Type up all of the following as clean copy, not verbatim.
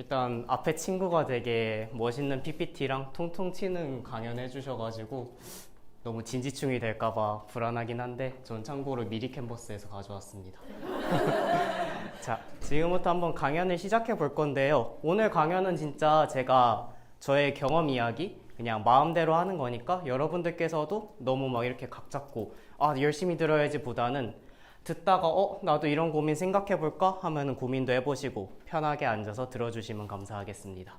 일단 앞에 친구가 되게 멋있는 PPT랑 통통 튀는 강연 해주셔가지고 너무 진지충이 될까봐 불안하긴 한데 전 참고로 미리 캔버스에서 가져왔습니다. 자, 지금부터 한번 강연을 시작해 볼 건데요. 오늘 강연은 진짜 제가 저의 경험 이야기 그냥 마음대로 하는 거니까 여러분들께서도 너무 막 이렇게 각 잡고 열심히 들어야지 보다는 듣다가 나도 이런 고민 생각해 볼까 하면은 고민도 해보시고 편하게 앉아서 들어주시면 감사하겠습니다.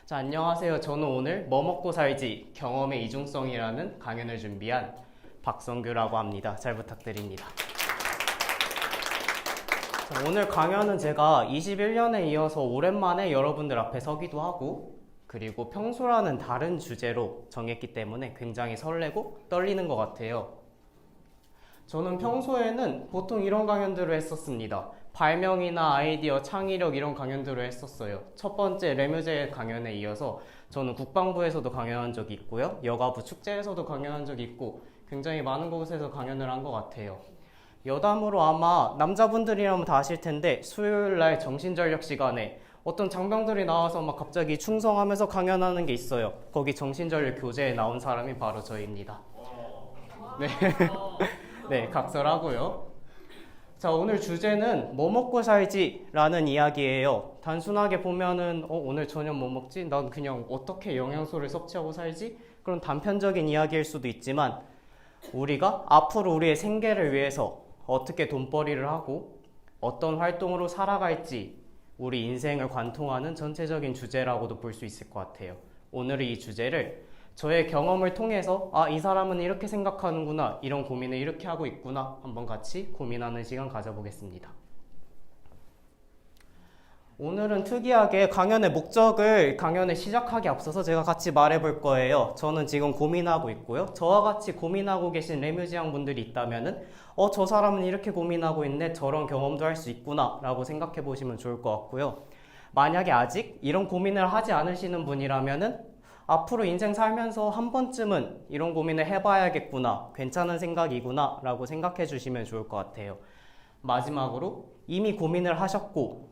자, 안녕하세요. 저는 오늘 뭐 먹고 살지 경험의 이중성이라는 강연을 준비한 박성규라고 합니다. 잘 부탁드립니다. 자, 오늘 강연은 제가 21년에 이어서 오랜만에 여러분들 앞에 서기도 하고 그리고 평소라는 다른 주제로 정했기 때문에 굉장히 설레고 떨리는 것 같아요. 저는 평소에는 보통 이런 강연들을 했었습니다. 발명이나 아이디어, 창의력 이런 강연들을 했었어요. 첫 번째 레뮤제 강연에 이어서 저는 국방부에서도 강연한 적이 있고요. 여가부 축제에서도 강연한 적이 있고 굉장히 많은 곳에서 강연을 한 것 같아요. 여담으로 아마 남자분들이라면 다 아실 텐데 수요일날 정신전력 시간에 어떤 장병들이 나와서 막 갑자기 충성하면서 강연하는 게 있어요. 거기 정신전력 교재에 나온 사람이 바로 저입니다. 네. 네, 각설하고요. 자, 오늘 주제는 뭐 먹고 살지 라는 이야기예요. 단순하게 보면은 오늘 저녁 뭐 먹지? 난 그냥 어떻게 영양소를 섭취하고 살지? 그런 단편적인 이야기일 수도 있지만 우리가 앞으로 우리의 생계를 위해서 어떻게 돈벌이를 하고 어떤 활동으로 살아갈지 우리 인생을 관통하는 전체적인 주제라고도 볼 수 있을 것 같아요. 오늘은 이 주제를 저의 경험을 통해서 이 사람은 이렇게 생각하는구나, 이런 고민을 이렇게 하고 있구나 한번 같이 고민하는 시간 가져보겠습니다. 오늘은 특이하게 강연의 목적을 강연을 시작하기 앞서서 제가 같이 말해볼 거예요. 저는 지금 고민하고 있고요. 저와 같이 고민하고 계신 레뮤지양 분들이 있다면은 저 사람은 이렇게 고민하고 있네, 저런 경험도 할 수 있구나 라고 생각해 보시면 좋을 것 같고요. 만약에 아직 이런 고민을 하지 않으시는 분이라면은 앞으로 인생 살면서 한 번쯤은 이런 고민을 해봐야겠구나, 괜찮은 생각이구나 라고 생각해 주시면 좋을 것 같아요. 마지막으로 이미 고민을 하셨고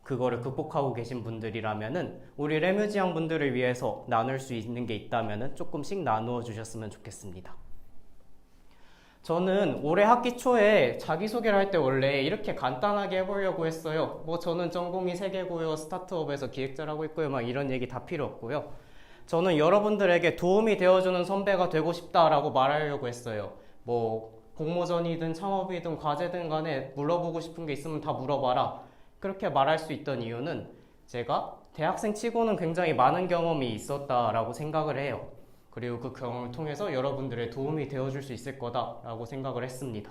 그거를 극복하고 계신 분들이라면은 우리 레뮤지양 분들을 위해서 나눌 수 있는 게 있다면은 조금씩 나누어 주셨으면 좋겠습니다. 저는 올해 학기 초에 자기소개를 할 때 원래 이렇게 간단하게 해보려고 했어요. 저는 전공이 세계고요, 스타트업에서 기획자를 하고 있고요, 막 이런 얘기 다 필요 없고요. 저는 여러분들에게 도움이 되어주는 선배가 되고 싶다라고 말하려고 했어요. 공모전이든 창업이든 과제든 간에 물어보고 싶은 게 있으면 다 물어봐라. 그렇게 말할 수 있던 이유는 제가 대학생 치고는 굉장히 많은 경험이 있었다라고 생각을 해요. 그리고 그 경험을 통해서 여러분들의 도움이 되어줄 수 있을 거다라고 생각을 했습니다.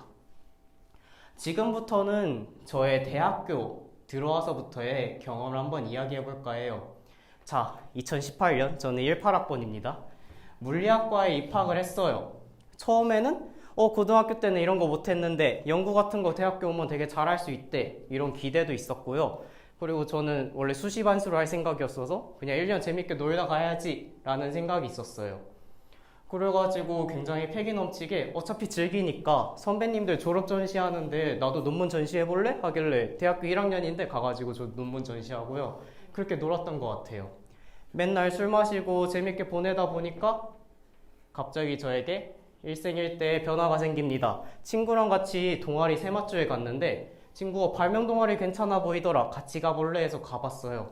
지금부터는 저의 대학교 들어와서부터의 경험을 한번 이야기해 볼까 해요. 자, 2018년 저는 18학번입니다. 물리학과에 입학을 했어요. 처음에는 고등학교 때는 이런 거 못했는데 연구 같은 거 대학교 오면 되게 잘할 수 있대, 이런 기대도 있었고요. 그리고 저는 원래 수시반수로 할 생각이었어서 그냥 1년 재밌게 놀다 가야지 라는 생각이 있었어요. 그래가지고 굉장히 패기 넘치게 어차피 즐기니까 선배님들 졸업 전시하는데 나도 논문 전시해볼래? 하길래 대학교 1학년인데 가가지고 저 논문 전시하고요. 그렇게 놀았던 것 같아요. 맨날 술 마시고 재밌게 보내다 보니까 갑자기 저에게 일생일대의 변화가 생깁니다. 친구랑 같이 동아리 세마주에 갔는데 친구가 발명 동아리 괜찮아 보이더라, 같이 가볼래 해서 가봤어요.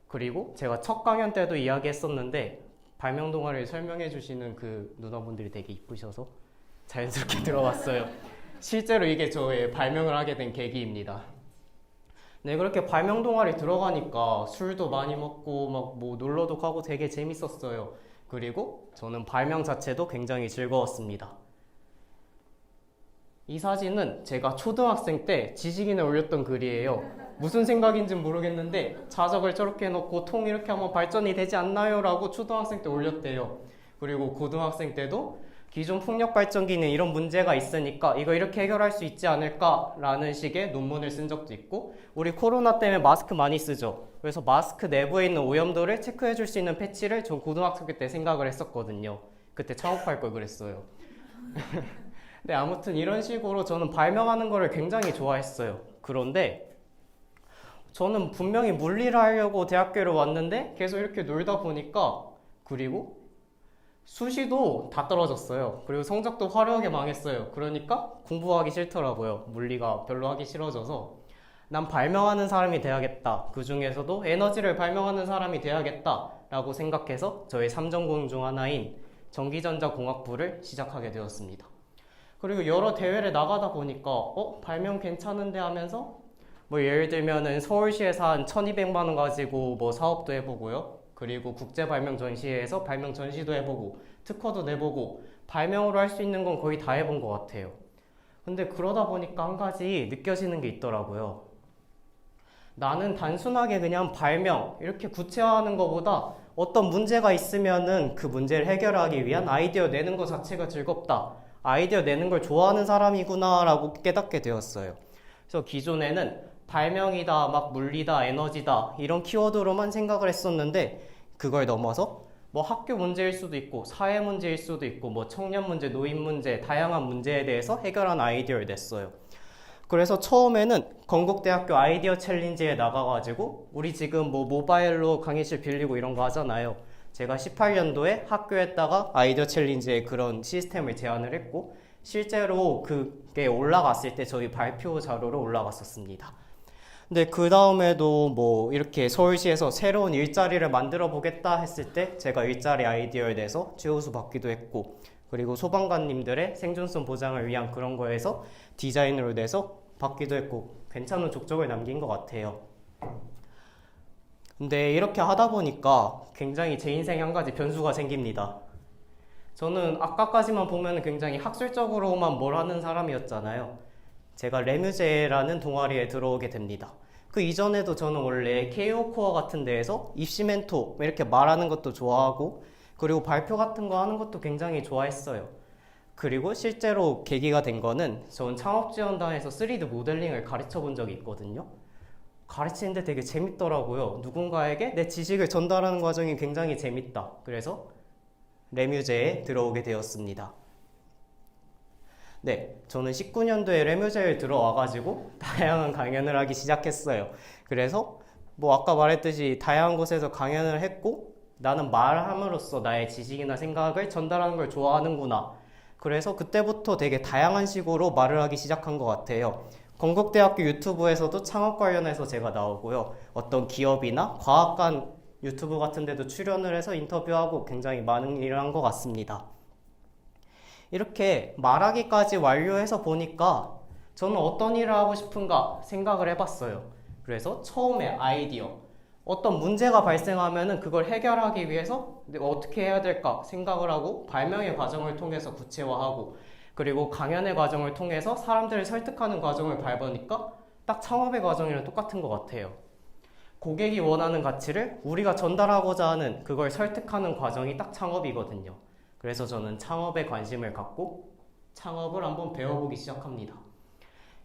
그리고 제가 첫 강연 때도 이야기했었는데 발명 동아리를 설명해 주시는 그 누나분들이 되게 이쁘셔서 자연스럽게 들어왔어요. 실제로 이게 저의 발명을 하게 된 계기입니다. 네, 그렇게 발명 동아리 들어가니까 술도 많이 먹고 놀러도 가고 되게 재밌었어요. 그리고 저는 발명 자체도 굉장히 즐거웠습니다. 이 사진은 제가 초등학생 때 지식인에 올렸던 글이에요. 무슨 생각인지는 모르겠는데 자석을 저렇게 해놓고 통 이렇게 하면 발전이 되지 않나요? 라고 초등학생 때 올렸대요. 그리고 고등학생 때도 기존 풍력 발전기는 이런 문제가 있으니까 이거 이렇게 해결할 수 있지 않을까 라는 식의 논문을 쓴 적도 있고, 우리 코로나 때문에 마스크 많이 쓰죠. 그래서 마스크 내부에 있는 오염도를 체크해 줄 수 있는 패치를 전 고등학생 때 생각을 했었거든요. 그때 창업할 걸 그랬어요. 네, 아무튼 이런 식으로 저는 발명하는 거를 굉장히 좋아했어요. 그런데 저는 분명히 물리를 하려고 대학교를 왔는데 계속 이렇게 놀다 보니까 그리고 수시도 다 떨어졌어요. 그리고 성적도 화려하게 망했어요. 그러니까 공부하기 싫더라고요. 물리가 별로 하기 싫어져서 난 발명하는 사람이 돼야겠다. 그 중에서도 에너지를 발명하는 사람이 돼야겠다 라고 생각해서 저의 3전공 중 하나인 전기전자공학부를 시작하게 되었습니다. 그리고 여러 대회를 나가다 보니까 발명 괜찮은데 하면서 뭐 예를 들면은 서울시에서 한 1200만 원 가지고 뭐 사업도 해보고요. 그리고 국제발명전시회에서 발명 전시도 해보고 특허도 내보고 발명으로 할 수 있는 건 거의 다 해본 것 같아요. 근데 그러다 보니까 한 가지 느껴지는 게 있더라고요. 나는 단순하게 그냥 발명 이렇게 구체화하는 것보다 어떤 문제가 있으면은 그 문제를 해결하기 위한 아이디어 내는 것 자체가 즐겁다. 아이디어 내는 걸 좋아하는 사람이구나 라고 깨닫게 되었어요. 그래서 기존에는 발명이다, 막 물리다, 에너지다 이런 키워드로만 생각을 했었는데 그걸 넘어서 뭐 학교 문제일 수도 있고 사회 문제일 수도 있고 뭐 청년 문제, 노인 문제, 다양한 문제에 대해서 해결한 아이디어를 냈어요. 그래서 처음에는 건국대학교 아이디어 챌린지에 나가가지고 우리 지금 뭐 모바일로 강의실 빌리고 이런 거 하잖아요. 제가 18년도에 학교에다가 아이디어 챌린지에 그런 시스템을 제안을 했고 실제로 그게 올라갔을 때 저희 발표 자료로 올라갔었습니다. 근데 그 다음에도 뭐 이렇게 서울시에서 새로운 일자리를 만들어 보겠다 했을 때 제가 일자리 아이디어에 대해서 최우수 받기도 했고 그리고 소방관님들의 생존성 보장을 위한 그런 거에서 디자인으로 내서 받기도 했고 괜찮은 족적을 남긴 것 같아요. 근데 이렇게 하다 보니까 굉장히 제 인생에 한 가지 변수가 생깁니다. 저는 아까까지만 보면 굉장히 학술적으로만 뭘 하는 사람이었잖아요. 제가 레뮤제라는 동아리에 들어오게 됩니다. 그 이전에도 저는 원래 KO 코어 같은 데에서 입시 멘토 이렇게 말하는 것도 좋아하고 그리고 발표 같은 거 하는 것도 굉장히 좋아했어요. 그리고 실제로 계기가 된 거는 저는 창업지원단에서 3D 모델링을 가르쳐 본 적이 있거든요. 가르치는데 되게 재밌더라고요. 누군가에게 내 지식을 전달하는 과정이 굉장히 재밌다. 그래서 레뮤제에 들어오게 되었습니다. 네, 저는 19년도에 레뮤제에 들어와가지고 다양한 강연을 하기 시작했어요. 그래서 뭐 아까 말했듯이 다양한 곳에서 강연을 했고 나는 말함으로써 나의 지식이나 생각을 전달하는 걸 좋아하는구나. 그래서 그때부터 되게 다양한 식으로 말을 하기 시작한 것 같아요. 건국대학교 유튜브에서도 창업 관련해서 제가 나오고요. 어떤 기업이나 과학관 유튜브 같은 데도 출연을 해서 인터뷰하고 굉장히 많은 일을 한 것 같습니다. 이렇게 말하기까지 완료해서 보니까 저는 어떤 일을 하고 싶은가 생각을 해봤어요. 그래서 처음에 아이디어, 어떤 문제가 발생하면 그걸 해결하기 위해서 내가 어떻게 해야 될까 생각을 하고 발명의 과정을 통해서 구체화하고 그리고 강연의 과정을 통해서 사람들을 설득하는 과정을 밟으니까 딱 창업의 과정이랑 똑같은 것 같아요. 고객이 원하는 가치를 우리가 전달하고자 하는 그걸 설득하는 과정이 딱 창업이거든요. 그래서 저는 창업에 관심을 갖고 창업을 한번 배워보기 시작합니다.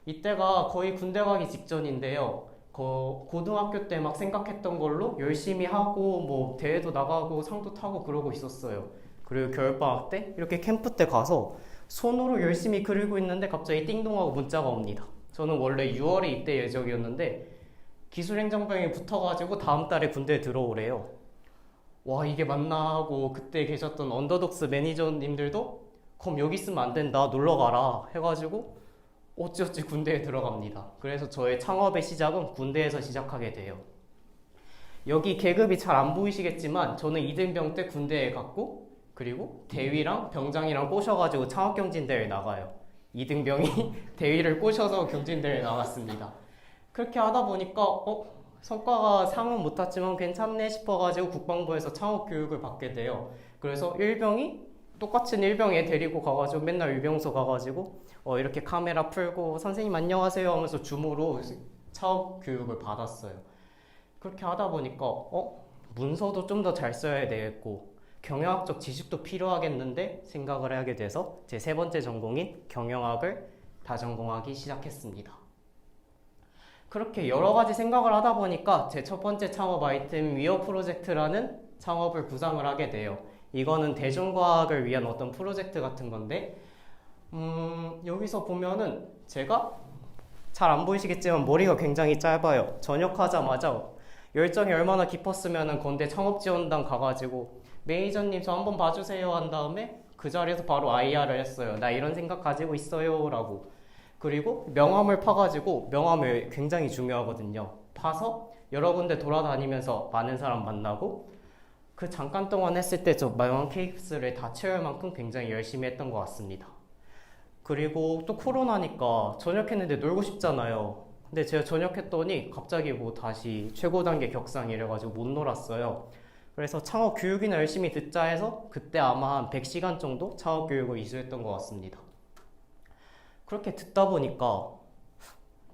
이때가 거의 군대 가기 직전인데요. 고등학교 때 막 생각했던 걸로 열심히 하고 뭐 대회도 나가고 상도 타고 그러고 있었어요. 그리고 겨울방학 때 이렇게 캠프 때 가서 손으로 열심히 그리고 있는데 갑자기 띵동하고 문자가 옵니다. 저는 원래 6월에 입대 예정이었는데 기술행정병이 붙어가지고 다음 달에 군대에 들어오래요. 와 이게 맞나 하고 그때 계셨던 언더독스 매니저님들도 그럼 여기 있으면 안 된다 놀러 가라 해가지고 어찌어찌 군대에 들어갑니다. 그래서 저의 창업의 시작은 군대에서 시작하게 돼요. 여기 계급이 잘 안 보이시겠지만 저는 이등병 때 군대에 갔고 그리고 대위랑 병장이랑 꼬셔가지고 창업경진대회에 나가요. 이등병이 대위를 꼬셔서 경진대회에 나갔습니다. 그렇게 하다 보니까 성과가 상은 못 탔지만 괜찮네 싶어가지고 국방부에서 창업교육을 받게 돼요. 그래서 똑같은 일병에 데리고 가가지고 맨날 유병소 가가지고 이렇게 카메라 풀고 선생님 안녕하세요 하면서 줌으로 창업교육을 받았어요. 그렇게 하다 보니까 문서도 좀 더 잘 써야 되겠고 경영학적 지식도 필요하겠는데 생각을 하게 돼서 제 세 번째 전공인 경영학을 다전공하기 시작했습니다. 그렇게 여러 가지 생각을 하다 보니까 제 첫 번째 창업 아이템 위어 프로젝트라는 창업을 구상을 하게 돼요. 이거는 대중과학을 위한 어떤 프로젝트 같은 건데 여기서 보면은 제가 잘 안 보이시겠지만 머리가 굉장히 짧아요. 전역하자마자 열정이 얼마나 깊었으면 건대 창업지원단 가가지고 매니저님 저 한번 봐주세요 한 다음에 그 자리에서 바로 IR을 했어요. 나 이런 생각 가지고 있어요 라고. 그리고 명함을 파가지고, 명함을 굉장히 중요하거든요. 파서 여러 군데 돌아다니면서 많은 사람 만나고, 그 잠깐 동안 했을 때 저 명함 케이스를 다 채울 만큼 굉장히 열심히 했던 것 같습니다. 그리고 또 코로나니까 전역했는데 놀고 싶잖아요. 근데 제가 전역했더니 갑자기 뭐 다시 최고 단계 격상 이래가지고 못 놀았어요. 그래서 창업 교육이나 열심히 듣자 해서 그때 아마 한 100시간 정도 창업 교육을 이수했던 것 같습니다. 그렇게 듣다 보니까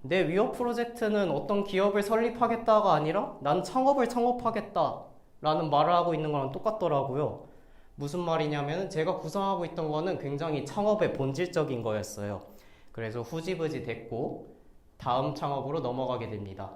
내 위업 프로젝트는 어떤 기업을 설립하겠다가 아니라 난 창업을 창업하겠다 라는 말을 하고 있는 거랑 똑같더라고요. 무슨 말이냐면 제가 구상하고 있던 거는 굉장히 창업의 본질적인 거였어요. 그래서 후지부지 됐고 다음 창업으로 넘어가게 됩니다.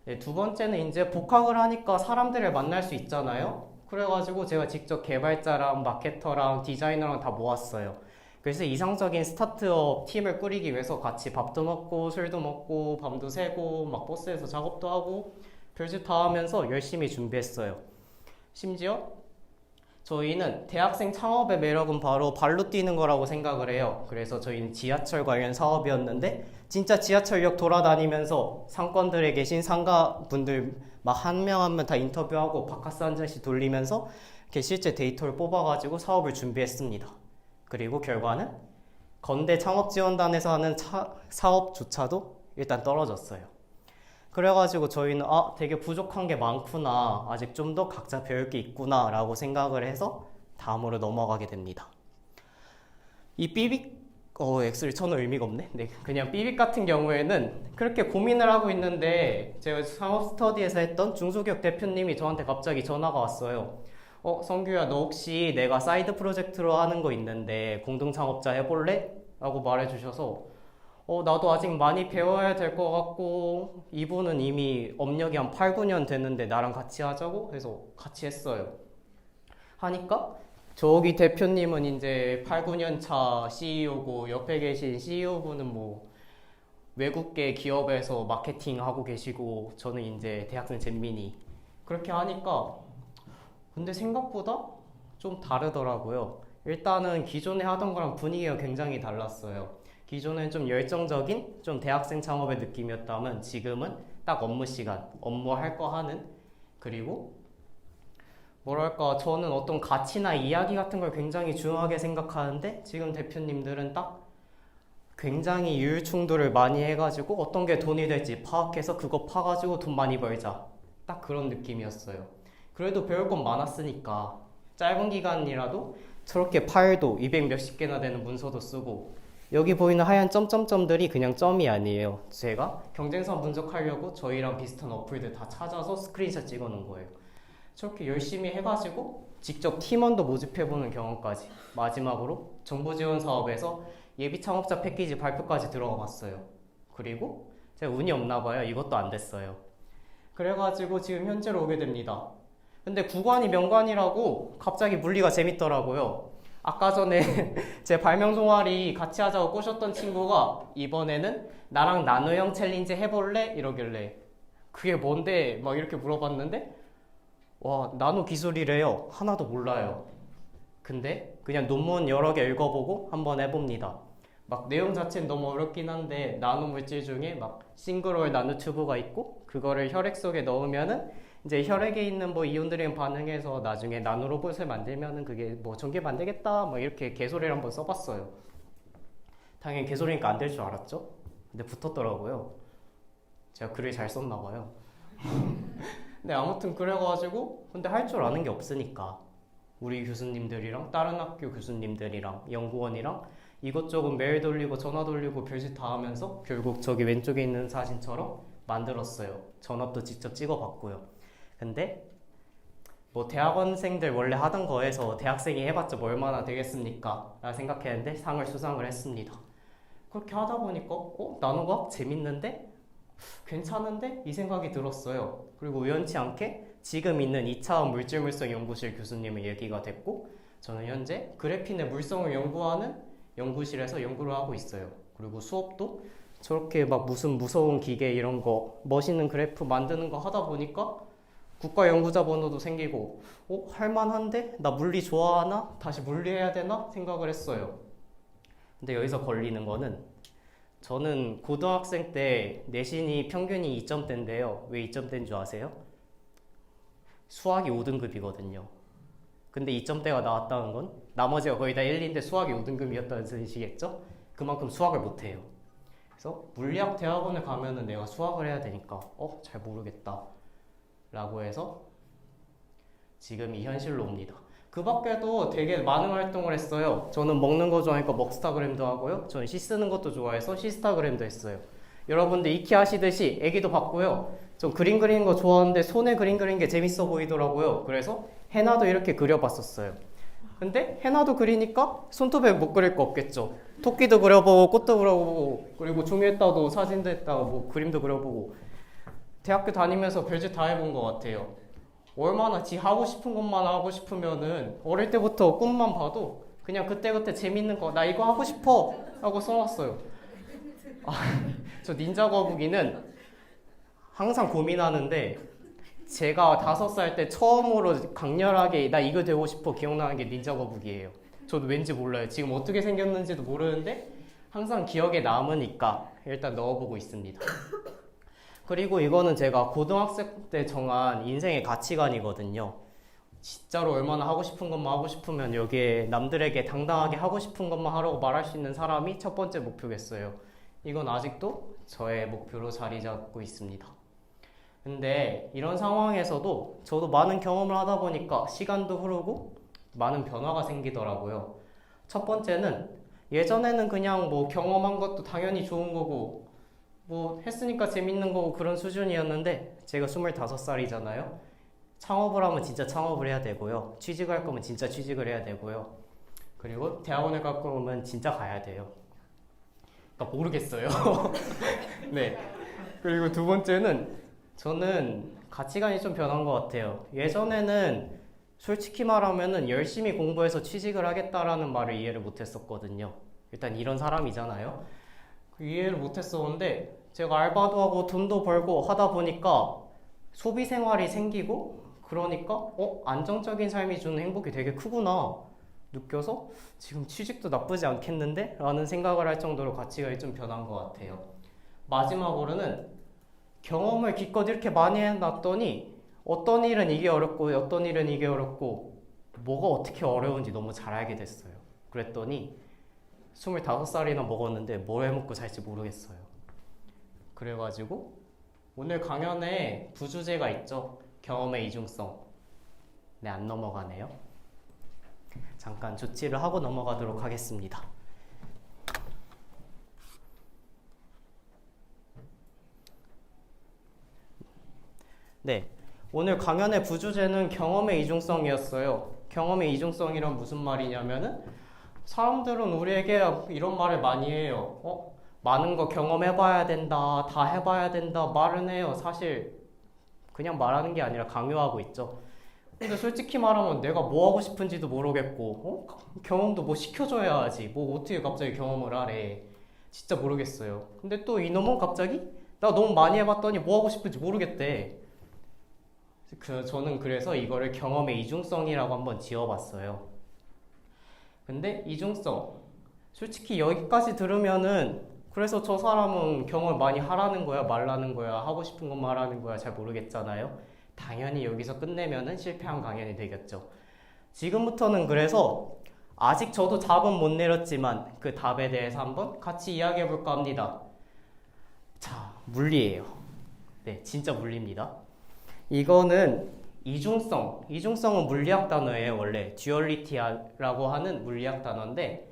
네, 두 번째는 이제 복학을 하니까 사람들을 만날 수 있잖아요. 그래가지고 제가 직접 개발자랑 마케터랑 디자이너랑 다 모았어요. 그래서 이상적인 스타트업 팀을 꾸리기 위해서 같이 밥도 먹고 술도 먹고 밤도 새고 막 버스에서 작업도 하고 별짓 다 하면서 열심히 준비했어요. 심지어 저희는 대학생 창업의 매력은 바로 발로 뛰는 거라고 생각을 해요. 그래서 저희는 지하철 관련 사업이었는데 진짜 지하철역 돌아다니면서 상권들에 계신 상가분들 막 한 명 한 명 다 인터뷰하고 바카스 한 잔씩 돌리면서 이렇게 실제 데이터를 뽑아가지고 사업을 준비했습니다. 그리고 결과는 건대 창업지원단에서 하는 사업조차도 일단 떨어졌어요. 그래가지고 저희는 되게 부족한 게 많구나, 아직 좀 더 각자 배울 게 있구나 라고 생각을 해서 다음으로 넘어가게 됩니다. 이 삐빅 엑스를 쳐놓을 의미가 없네. 네, 그냥 삐빅 같은 경우에는 그렇게 고민을 하고 있는데 제가 창업 스터디에서 했던 중소기업 대표님이 저한테 갑자기 전화가 왔어요. 성규야, 너 혹시 내가 사이드 프로젝트로 하는 거 있는데 공동 창업자 해볼래? 라고 말해주셔서 나도 아직 많이 배워야 될 것 같고 이분은 이미 업력이 한 8, 9년 됐는데 나랑 같이 하자고 해서 같이 했어요. 하니까 저기 대표님은 이제 8, 9년 차 CEO고 옆에 계신 CEO분은 뭐 외국계 기업에서 마케팅 하고 계시고 저는 이제 대학생 잼민이. 그렇게 하니까 근데 생각보다 좀 다르더라고요. 일단은 기존에 하던 거랑 분위기가 굉장히 달랐어요. 기존엔 좀 열정적인 좀 대학생 창업의 느낌이었다면 지금은 딱 업무 시간, 업무할 거 하는, 그리고 뭐랄까 저는 어떤 가치나 이야기 같은 걸 굉장히 중요하게 생각하는데 지금 대표님들은 딱 굉장히 유율 충돌을 많이 해가지고 어떤 게 돈이 될지 파악해서 그거 파가지고 돈 많이 벌자, 딱 그런 느낌이었어요. 그래도 배울 건 많았으니까 짧은 기간이라도 저렇게 파일도 200 몇십 개나 되는 문서도 쓰고, 여기 보이는 하얀 점점점들이 그냥 점이 아니에요. 제가 경쟁선 분석하려고 저희랑 비슷한 어플들 다 찾아서 스크린샷 찍어 놓은 거예요. 저렇게 열심히 해가지고 직접 팀원도 모집해보는 경험까지, 마지막으로 정부지원 사업에서 예비 창업자 패키지 발표까지 들어가 봤어요. 그리고 제가 운이 없나 봐요. 이것도 안 됐어요. 그래가지고 지금 현재로 오게 됩니다. 근데 구관이 명관이라고 갑자기 물리가 재밌더라고요. 아까 전에 제 발명 동아리 같이 하자고 꼬셨던 친구가 이번에는 나랑 나노형 챌린지 해볼래? 이러길래 그게 뭔데? 막 이렇게 물어봤는데 와, 나노 기술이래요. 하나도 몰라요. 근데 그냥 논문 여러 개 읽어보고 한번 해봅니다. 막 내용 자체는 너무 어렵긴 한데 나노 물질 중에 막 싱글홀 나노튜브가 있고 그거를 혈액 속에 넣으면은 이제 혈액에 있는 뭐 이온들이랑 반응해서 나중에 나노 로봇을 만들면은 그게 뭐 전기 만들겠다 뭐 이렇게 개소리를 한번 써봤어요. 당연히 개소리니까 안 될 줄 알았죠. 근데 붙었더라고요. 제가 글을 잘 썼나 봐요. 네, 아무튼 그래가지고 근데 할 줄 아는 게 없으니까 우리 교수님들이랑 다른 학교 교수님들이랑 연구원이랑 이것저것 메일 돌리고 전화 돌리고 별짓 다 하면서 결국 저기 왼쪽에 있는 사진처럼 만들었어요. 전업도 직접 찍어봤고요. 근데 뭐 대학원생들 원래 하던 거에서 대학생이 해봤자 뭐 얼마나 되겠습니까? 라고 생각했는데 상을 수상을 했습니다. 그렇게 하다 보니까 나노과학 재밌는데? 괜찮은데? 이 생각이 들었어요. 그리고 우연치 않게 지금 있는 2차원 물질물성 연구실 교수님의 얘기가 됐고 저는 현재 그래핀의 물성을 연구하는 연구실에서 연구를 하고 있어요. 그리고 수업도 저렇게 막 무슨 무서운 기계 이런 거 멋있는 그래프 만드는 거 하다 보니까 국가 연구자 번호도 생기고 할만한데? 나 물리 좋아하나? 다시 물리해야 되나? 생각을 했어요. 근데 여기서 걸리는 거는 저는 고등학생 때 내신이 평균이 2점대인데요. 왜 2점대인 줄 아세요? 수학이 5등급이거든요. 근데 2점대가 나왔다는 건 나머지가 거의 다 1, 2인데 수학이 5등급이었다는 뜻이시겠죠? 그만큼 수학을 못해요. 그래서 물리학 대학원을 가면은 내가 수학을 해야 되니까 잘 모르겠다 라고 해서 지금 이 현실로 옵니다. 그 밖에도 되게 많은 활동을 했어요. 저는 먹는 거 좋아하니까 먹스타그램도 하고요. 저는 시 쓰는 것도 좋아해서 시스타그램도 했어요. 여러분들 익히 하시듯이 애기도 봤고요. 좀 그림 그리는 거 좋아하는데 손에 그림 그리는 게 재밌어 보이더라고요. 그래서 해나도 이렇게 그려봤었어요. 근데 해나도 그리니까 손톱에 못 그릴 거 없겠죠. 토끼도 그려보고 꽃도 그려보고 그리고 종이에다도 사진도 했다가 뭐 그림도 그려보고 대학교 다니면서 별짓 다 해본 것 같아요. 얼마나 지 하고 싶은 것만 하고 싶으면은 어릴 때부터 꿈만 봐도 그냥 그때그때 재밌는 거 나 이거 하고 싶어 하고 써놨어요. 저 닌자 거북이는 항상 고민하는데 제가 5살 때 처음으로 강렬하게 나 이거 되고 싶어 기억나는 게 닌자 거북이에요. 저도 왠지 몰라요. 지금 어떻게 생겼는지도 모르는데 항상 기억에 남으니까 일단 넣어보고 있습니다. 그리고 이거는 제가 고등학생 때 정한 인생의 가치관이거든요. 진짜로 얼마나 하고 싶은 것만 하고 싶으면 여기에 남들에게 당당하게 하고 싶은 것만 하라고 말할 수 있는 사람이 첫 번째 목표겠어요. 이건 아직도 저의 목표로 자리 잡고 있습니다. 근데 이런 상황에서도 저도 많은 경험을 하다 보니까 시간도 흐르고 많은 변화가 생기더라고요. 첫 번째는 예전에는 그냥 뭐 경험한 것도 당연히 좋은 거고 뭐 했으니까 재밌는 거고 그런 수준이었는데 제가 25살이잖아요. 창업을 하면 진짜 창업을 해야 되고요. 취직할 거면 진짜 취직을 해야 되고요. 그리고 대학원을 갈 거면 진짜 가야 돼요. 그러니까 모르겠어요. 네. 그리고 두 번째는 저는 가치관이 좀 변한 것 같아요. 예전에는 솔직히 말하면은 열심히 공부해서 취직을 하겠다라는 말을 이해를 못했었거든요. 일단 이런 사람이잖아요. 이해를 못했었는데 제가 알바도 하고 돈도 벌고 하다 보니까 소비 생활이 생기고 그러니까 안정적인 삶이 주는 행복이 되게 크구나 느껴서 지금 취직도 나쁘지 않겠는데? 라는 생각을 할 정도로 가치관이 좀 변한 것 같아요. 마지막으로는 경험을 기껏 이렇게 많이 해놨더니 어떤 일은 이게 어렵고 어떤 일은 이게 어렵고 뭐가 어떻게 어려운지 너무 잘 알게 됐어요. 그랬더니 25살이나 먹었는데 뭘 해먹고 살지 모르겠어요. 그래가지고 오늘 강연에 부주제가 있죠. 경험의 이중성. 네, 안 넘어가네요. 잠깐 조치를 하고 넘어가도록 하겠습니다. 네, 오늘 강연의 부주제는 경험의 이중성이었어요. 경험의 이중성이란 무슨 말이냐면은 사람들은 우리에게 이런 말을 많이 해요. 많은 거 경험해봐야 된다, 다 해봐야 된다 말은 해요. 사실 그냥 말하는 게 아니라 강요하고 있죠. 근데 솔직히 말하면 내가 뭐 하고 싶은지도 모르겠고 경험도 뭐 시켜줘야 하지 뭐 어떻게 갑자기 경험을 하래. 진짜 모르겠어요. 근데 또 이놈은 갑자기 나 너무 많이 해봤더니 뭐 하고 싶은지 모르겠대. 저는 그래서 이거를 경험의 이중성이라고 한번 지어봤어요. 근데 이중성 솔직히 여기까지 들으면은 그래서 저 사람은 경험을 많이 하라는 거야 말라는 거야 하고 싶은 것만 하라는 거야 잘 모르겠잖아요. 당연히 여기서 끝내면은 실패한 강연이 되겠죠. 지금부터는 그래서 아직 저도 답은 못 내렸지만 그 답에 대해서 한번 같이 이야기해 볼까 합니다. 자, 물리예요. 네, 진짜 물리입니다. 이거는 이중성은 물리학 단어예요. 원래 듀얼리티라고 하는 물리학 단어인데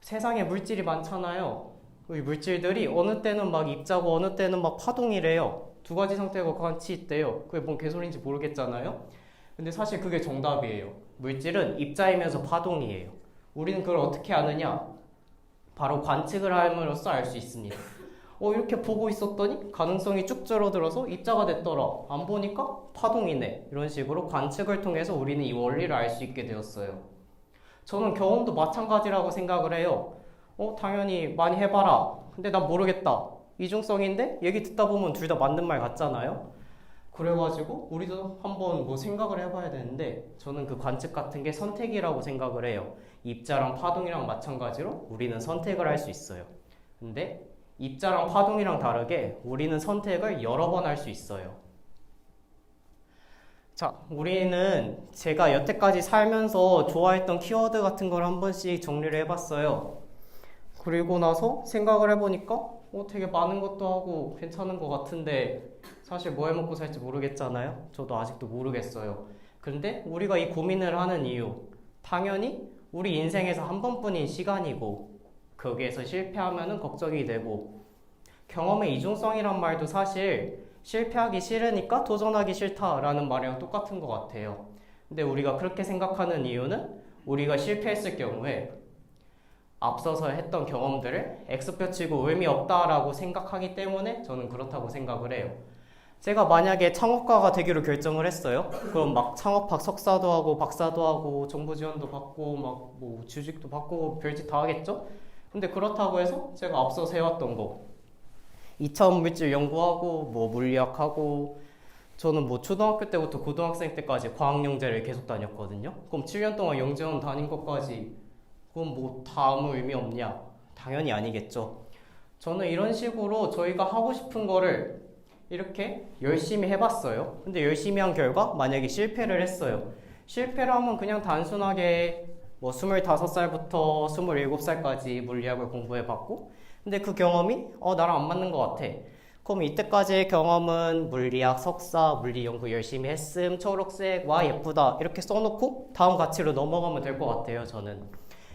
세상에 물질이 많잖아요. 이 물질들이 어느 때는 막 입자고 어느 때는 막 파동이래요. 두 가지 상태가 같이 있대요. 그게 뭔 개소리인지 모르겠잖아요. 근데 사실 그게 정답이에요. 물질은 입자이면서 파동이에요. 우리는 그걸 어떻게 아느냐? 바로 관측을 함으로써 알 수 있습니다. 이렇게 보고 있었더니 가능성이 쭉 줄어들어서 입자가 됐더라. 안 보니까 파동이네. 이런 식으로 관측을 통해서 우리는 이 원리를 알 수 있게 되었어요. 저는 경험도 마찬가지라고 생각을 해요. 당연히 많이 해봐라. 근데 난 모르겠다. 이중성인데 얘기 듣다 보면 둘 다 맞는 말 같잖아요. 그래가지고 우리도 한번 뭐 생각을 해봐야 되는데 저는 그 관측 같은 게 선택이라고 생각을 해요. 입자랑 파동이랑 마찬가지로 우리는 선택을 할 수 있어요. 근데 입자랑 파동이랑 다르게 우리는 선택을 여러 번 할 수 있어요. 자, 우리는 제가 여태까지 살면서 좋아했던 키워드 같은 걸 한 번씩 정리를 해봤어요. 그리고 나서 생각을 해보니까 되게 많은 것도 하고 괜찮은 것 같은데 사실 뭐 해먹고 살지 모르겠잖아요. 저도 아직도 모르겠어요. 근데 우리가 이 고민을 하는 이유, 당연히 우리 인생에서 한 번뿐인 시간이고 거기에서 실패하면은 걱정이 되고 경험의 이중성이란 말도 사실 실패하기 싫으니까 도전하기 싫다라는 말이랑 똑같은 것 같아요. 근데 우리가 그렇게 생각하는 이유는 우리가 실패했을 경우에 앞서서 했던 경험들을 X표 치고 의미 없다라고 생각하기 때문에 저는 그렇다고 생각을 해요. 제가 만약에 창업가가 되기로 결정을 했어요. 그럼 막 창업학 석사도 하고 박사도 하고 정부 지원도 받고 막 뭐 주식도 받고 별짓 다 하겠죠? 근데 그렇다고 해서 제가 앞서 해왔던 거 2차원 물질 연구하고 뭐 물리학하고 저는 뭐 초등학교 때부터 고등학생 때까지 과학영재를 계속 다녔거든요. 그럼 7년 동안 영재원 다닌 것까지 그럼 뭐 다 아무 의미 없냐? 당연히 아니겠죠. 저는 이런 식으로 저희가 하고 싶은 거를 이렇게 열심히 해봤어요. 근데 열심히 한 결과 만약에 실패를 했어요. 실패를 하면 그냥 단순하게 뭐 25살부터 27살까지 물리학을 공부해봤고 근데 그 경험이 나랑 안 맞는 것 같아. 그럼 이때까지의 경험은 물리학, 석사, 물리 연구 열심히 했음, 초록색, 와 예쁘다 이렇게 써놓고 다음 가치로 넘어가면 될 것 같아요. 저는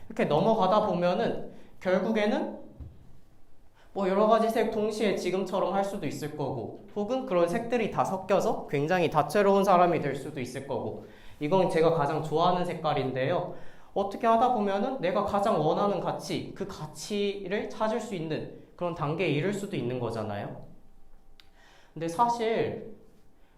이렇게 넘어가다 보면은 결국에는 뭐 여러 가지 색 동시에 지금처럼 할 수도 있을 거고 혹은 그런 색들이 다 섞여서 굉장히 다채로운 사람이 될 수도 있을 거고 이건 제가 가장 좋아하는 색깔인데요. 어떻게 하다 보면은 내가 가장 원하는 가치, 그 가치를 찾을 수 있는 그런 단계에 이를 수도 있는 거잖아요. 근데 사실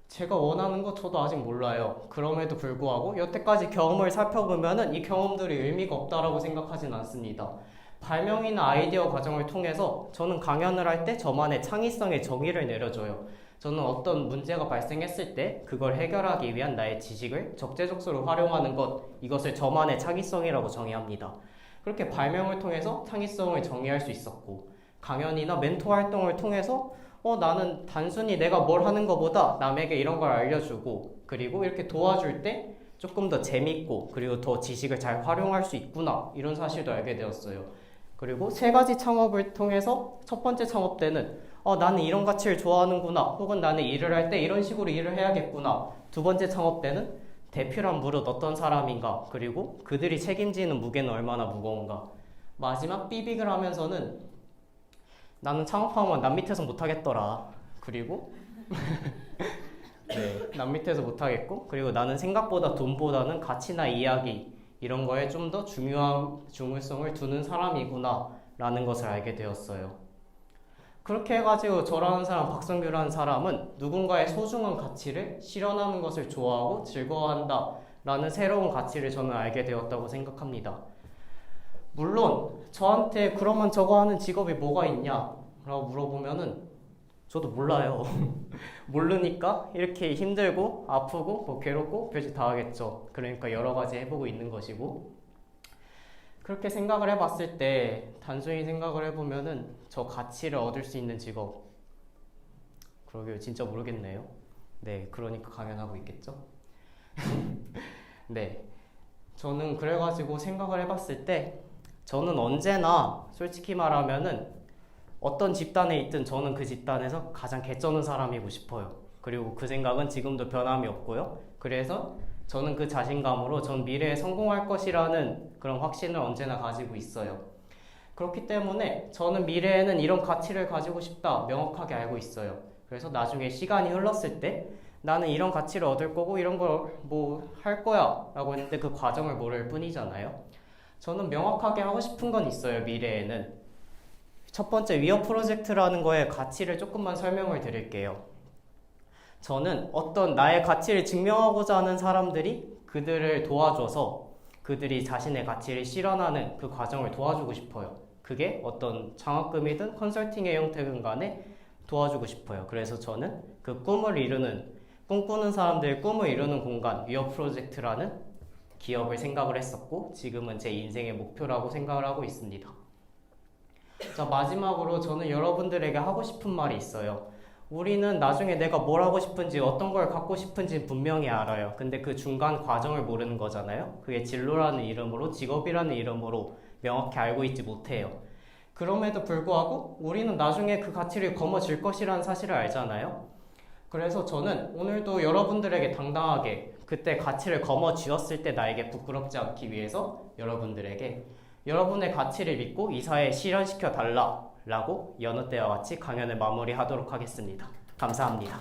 제가 원하는 거 저도 아직 몰라요. 그럼에도 불구하고 여태까지 경험을 살펴보면은 이 경험들이 의미가 없다라고 생각하진 않습니다. 발명이나 아이디어 과정을 통해서 저는 강연을 할 때 저만의 창의성의 정의를 내려줘요. 저는 어떤 문제가 발생했을 때 그걸 해결하기 위한 나의 지식을 적재적소로 활용하는 것, 이것을 저만의 창의성이라고 정의합니다. 그렇게 발명을 통해서 창의성을 정의할 수 있었고 강연이나 멘토 활동을 통해서 나는 단순히 내가 뭘 하는 것보다 남에게 이런 걸 알려주고 그리고 이렇게 도와줄 때 조금 더 재밌고 그리고 더 지식을 잘 활용할 수 있구나 이런 사실도 알게 되었어요. 그리고 세 가지 창업을 통해서 첫 번째 창업 때는 나는 이런 가치를 좋아하는구나 혹은 나는 일을 할 때 이런 식으로 일을 해야겠구나. 두 번째 창업 때는 대표란 무릇 어떤 사람인가 그리고 그들이 책임지는 무게는 얼마나 무거운가. 마지막 삐빅을 하면서는 나는 창업하면 남 밑에서 못하겠더라. 그리고 네, 남 밑에서 못하겠고 그리고 나는 생각보다 돈보다는 가치나 이야기 이런 거에 좀 더 중요성을 두는 사람이구나 라는 것을 알게 되었어요. 그렇게 해가지고 저라는 사람, 박성규라는 사람은 누군가의 소중한 가치를 실현하는 것을 좋아하고 즐거워한다 라는 새로운 가치를 저는 알게 되었다고 생각합니다. 물론 저한테 그러면 저거 하는 직업이 뭐가 있냐 라고 물어보면은 저도 몰라요. 모르니까 이렇게 힘들고 아프고 뭐 괴롭고 별짓 다 하겠죠. 그러니까 여러 가지 해보고 있는 것이고 그렇게 생각을 해봤을 때 단순히 생각을 해보면은 저 가치를 얻을 수 있는 직업 그러게요. 진짜 모르겠네요. 네, 그러니까 강연하고 있겠죠. 네, 저는 그래가지고 생각을 해봤을 때 저는 언제나 솔직히 말하면은 어떤 집단에 있든 저는 그 집단에서 가장 개쩌는 사람이고 싶어요. 그리고 그 생각은 지금도 변함이 없고요. 그래서 저는 그 자신감으로 전 미래에 성공할 것이라는 그런 확신을 언제나 가지고 있어요. 그렇기 때문에 저는 미래에는 이런 가치를 가지고 싶다 명확하게 알고 있어요. 그래서 나중에 시간이 흘렀을 때 나는 이런 가치를 얻을 거고 이런 걸 뭐 할 거야 라고 했는데 그 과정을 모를 뿐이잖아요. 저는 명확하게 하고 싶은 건 있어요. 미래에는 첫 번째 위어 프로젝트라는 거의 가치를 조금만 설명을 드릴게요. 저는 어떤 나의 가치를 증명하고자 하는 사람들이 그들을 도와줘서 그들이 자신의 가치를 실현하는 그 과정을 도와주고 싶어요. 그게 어떤 장학금이든 컨설팅의 형태든 간에 도와주고 싶어요. 그래서 저는 그 꿈꾸는 사람들의 꿈을 이루는 공간, 위어 프로젝트라는 기업을 생각을 했었고, 지금은 제 인생의 목표라고 생각을 하고 있습니다. 자, 마지막으로 저는 여러분들에게 하고 싶은 말이 있어요. 우리는 나중에 내가 뭘 하고 싶은지, 어떤 걸 갖고 싶은지 분명히 알아요. 근데 그 중간 과정을 모르는 거잖아요. 그게 진로라는 이름으로, 직업이라는 이름으로 명확히 알고 있지 못해요. 그럼에도 불구하고 우리는 나중에 그 가치를 거머쥘 것이라는 사실을 알잖아요. 그래서 저는 오늘도 여러분들에게 당당하게 그때 가치를 거머쥐었을 때 나에게 부끄럽지 않기 위해서 여러분들에게 여러분의 가치를 믿고 이 사회에 실현시켜 달라 라고 여느 때와 같이 강연을 마무리하도록 하겠습니다. 감사합니다.